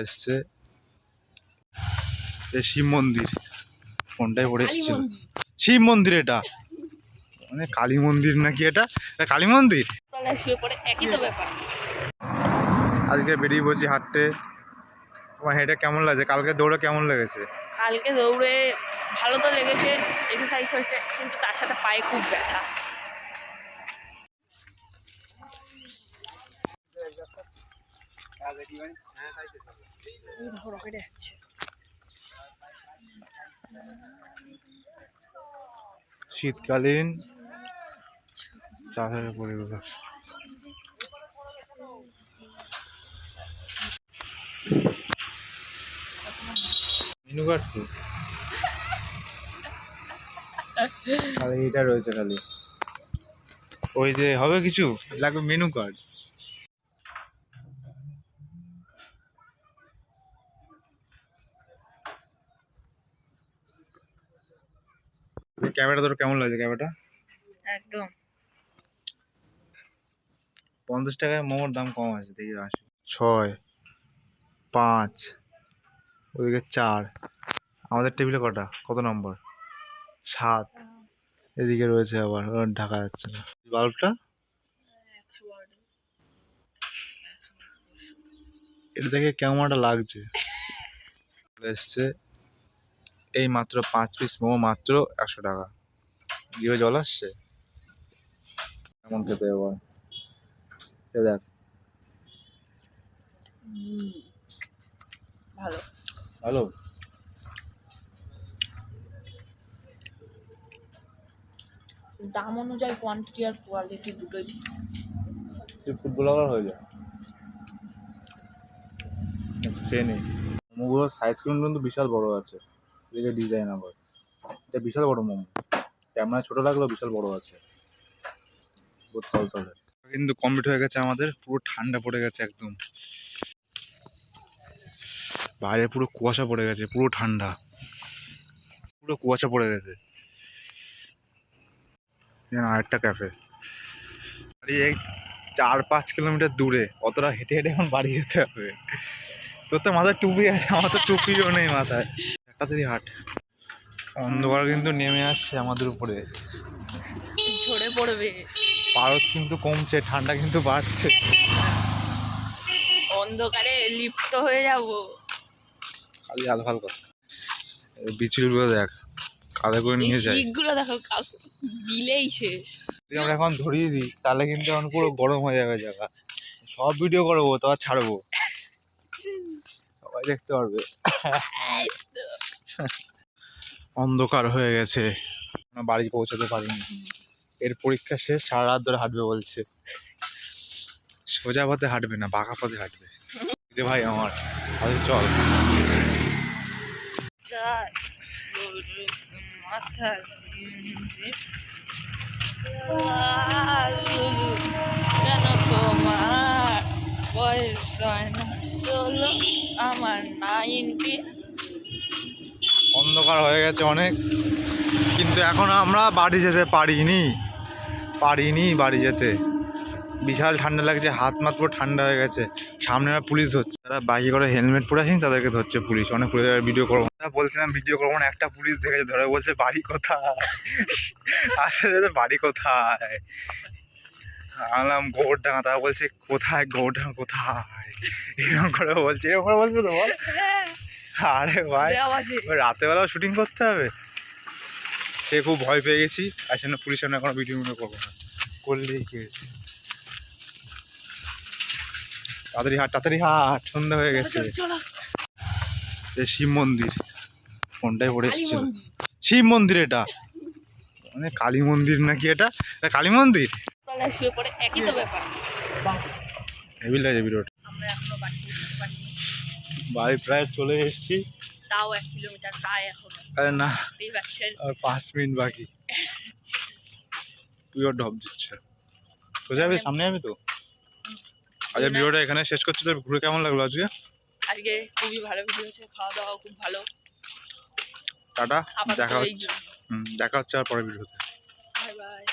এসছে শিব মন্দির, ফোনটাই পড়ে যাচ্ছিল। শিব মন্দির এটা, মানে কালী মন্দির নাকি? এটা কালী মন্দির। আজকে বেরিয়ে পড়ছি হাঁটতে। তোমার হেঁটে কেমন লাগছে? কালকে দৌড়ে কেমন লেগেছে? কালকে দৌড়ে ভালো তো লেগেছে, এক্সারসাইজ হয়েছে, কিন্তু তার সাথে পায়ে খুব ব্যথা। রকেটে যাচ্ছে। শীতকালীন চাষের পরিবেশ। মেনু কার্ড তো খালি এটা রয়েছে, খালি ওই যে হবে কিছু লাগবে মেনু কার্ড। ক্যামেরা তোর কেমন লাগছে? ক্যামেরাটা একদম 50 টাকায় মোমোর দাম কম আছে, দেখি আসে 6, 5, ওইদিকে 4। আমাদের টেবিলে কটা, কত নম্বর? 7। এদিকে রয়েছে আবার, ঢাকা যাচ্ছে না। বাল্বটা এটা দেখে কেমন একটা লাগছে। এসছে এই মাত্র 5 পিস মোমো, মাত্র 100 টাকা। জিভে জল আসছে এমন খেতে। এবার দেখ, ভালো ভালো। দাম অনুযায়ী কোয়ান্টিটি আর কোয়ালিটি দুটোই ঠিক। তুই ফুটবলার হয়ে যা। সে নেই মোমোগুলোর সাইজ কিন্তু বিশাল বড় আছে, এদিকে ডিজাইন আবার। এটা বিশাল বড় মোমো, ক্যামেরা ছোট লাগলেও বিশাল বড় আছে। বহুত তলতলে। কিন্তু কমপ্লিট হয়ে গেছে আমাদের, পুরো ঠান্ডা পড়ে গেছে একদম। বাইরে পুরো কুয়াশা পড়ে গেছে, পুরো ঠান্ডা, পুরো কুয়াশা পড়ে গেছে। আরেকটা ক্যাফে, এই 4-5 কিলোমিটার দূরে, অতটা হেঁটে হেঁটে এখন বাড়ি যেতে হবে। তোর তো মাথায় টুপি আছে, আমার তো টুপিও নেই মাথায়। তাড়াতাড়ি হাট। অন্ধকার কিন্তু নেমে আসছে আমাদের উপরে, ঝরে পড়বে। পারদ কিন্তু কমছে, ঠান্ডা কিন্তু বাড়ছে। অন্ধকারে লিপ্ত হয়ে যাব। খালি আলফাল কথা। বিচুলিগুলো দেখ, কাঁধে করে নিয়ে যায়। শিকগুলো দেখো, কাল দিলেই শেষ। যদি আমরা এখন ধরিয়ে দিই তাহলে কিন্তু এখন পুরো গরম হয়ে যাবে জায়গা। সব ভিডিও করবো, তো আর ছাড়বো, সবাই দেখতে পারবে। অন্ধকার হয়ে গেছে, বাড়ি পৌঁছাতে পারিনি। এর পরীক্ষা শেষ, সারা রাত ধরে হাঁটবে বলছে। সোজা পথে হাঁটবে না, বাঁকা পথে হাঁটবে। যে ভাই আমার, আরে চল। মাথা কেন তোমার বয়স হয় না 16, আমার 19। অন্ধকার হয়ে গেছে অনেক, কিন্তু এখন আমরা বাড়ি যেতে পারিনি বাড়ি যেতে। বিশাল ঠান্ডা লাগছে, হাত মাত পুরো ঠান্ডা হয়ে গেছে। সামনে পুলিশ ধরছে, তারা বাইকে করে হেলমেট পরে আসেনি, তাদেরকে ধরছে পুলিশ। অনেক পুলিশের ভিডিও করবো না বলছিলাম, ভিডিও করবো না, একটা পুলিশ দেখেছে, ধরে বলছে বাড়ি কোথায়। আসলে বাড়ি কোথায়? আনলাম গোবরডাঙ্গা, তারা বলছে কোথায় গোবরডাঙ্গা কোথায়, এরকম করে বলছে, এরকম করে বলছে তো বল। আরে ভাই, রাতের বেলাও শুটিং করতে হবে। সে খুব ভয় পেয়ে গেছি, আর সেজন্য পুলিশের সামনে কোনো ভিডিও করবো না, করলেই কেস। তাড়াতাড়ি হাট, সন্ধ্যা হয়ে গেছে। শিব মন্দির, ফোনটাই পড়ে যাচ্ছিল। শিব মন্দির এটা, মানে কালী মন্দির নাকি? এটা কালী মন্দির। শুয়ে পড়ে একই তো ব্যাপার। হেভি লাগছে ভিডিওটা। আমরা এখনো বাড়ি পৌঁছতে পারিনি। বাড়ি প্রায় চলে এসেছি, তাও 1 কিলোমিটার প্রায় এখনো। আরে না, দেখতেই পাচ্ছেন আর 5 মিনিট বাকি। তুইও ঢপ দিচ্ছ, সোজা যাবি, সামনে যাবি তো। আজকে ভিডিওটা এখানে শেষ করছি। তো ঘুরে কেমন লাগলো আজকে? আজকে খুবই ভালো ভিডিও হয়েছে, খাওয়া দাওয়া খুব ভালো। টাটা, দেখা হচ্ছে। দেখা হচ্ছে আর পরের ভিডিওতে। Bye bye.